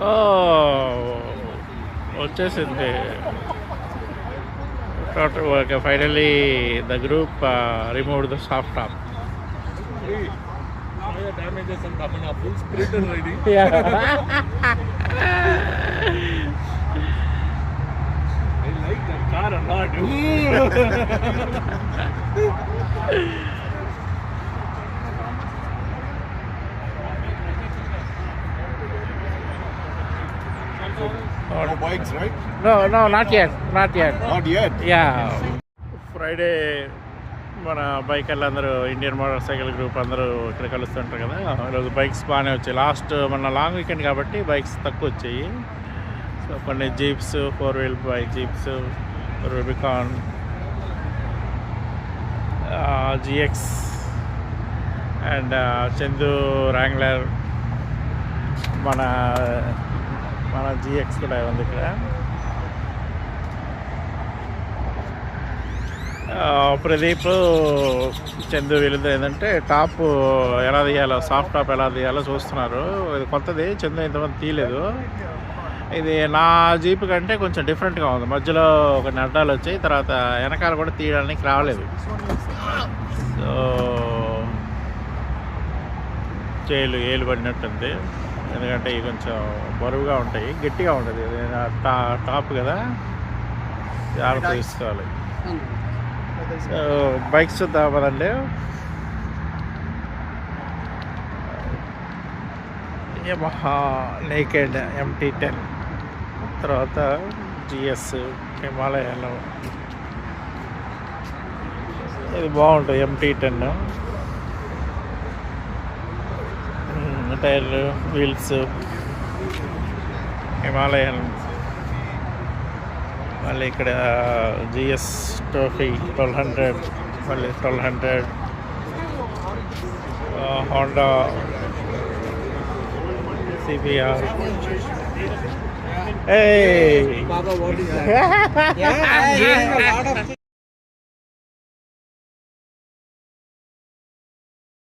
ఓ వచ్చేసింది. Okay, finally the group remove the soft top. Damages and Tamina full spirited riding. I like that car a lot. No bikes, right? No, not yet. Not yet. Yeah. Friday మన బైకర్లు అందరూ Indian motor cycle group అందరూ ఇక్కడ కలుస్తుంటారు కదా. ఈరోజు bikes బాగానే వచ్చాయి. Last మన long weekend కాబట్టి బైక్స్ తక్కువ వచ్చాయి. సో కొన్ని jeeps, 4-wheel bike jeeps, Rubicon, GX and చందు ర్యాంగ్లర్, మన జిఎక్స్ కూడా ఉంది ఇక్కడ. ప్రదీప్, చందు వీళ్ళది ఏంటంటే టాప్ ఎలా తీయాలో, సాఫ్ట్ టాప్ ఎలా తీయాలో చూస్తున్నారు. ఇది కొత్తది, చందు ఇంతమంది తీయలేదు. ఇది నా జీప్ కంటే కొంచెం డిఫరెంట్గా ఉంది. మధ్యలో కొన్ని అడ్డాలు వచ్చాయి, తర్వాత వెనకాల కూడా తీయడానికి రాలేదు. సో ఏలు పడినట్టుంది, ఎందుకంటే ఇవి కొంచెం బరువుగా ఉంటాయి, గట్టిగా ఉంటుంది. టాప్ కదా, జాగ్రత్త తీసుకోవాలి. సో బైక్స్ చూద్దాం కదండి. యమహా నేకెడ్ MT10, తర్వాత GS హిమాలయాలో ఇది బాగుంటుంది. MT10 టైర్లు, వీల్స్ హిమాలయన్. మళ్ళీ ఇక్కడ GS ట్రోఫీ 1200, మళ్ళీ 1200, Honda CBR. Hey! Baba, what is that? Yeah, I'm doing a lot of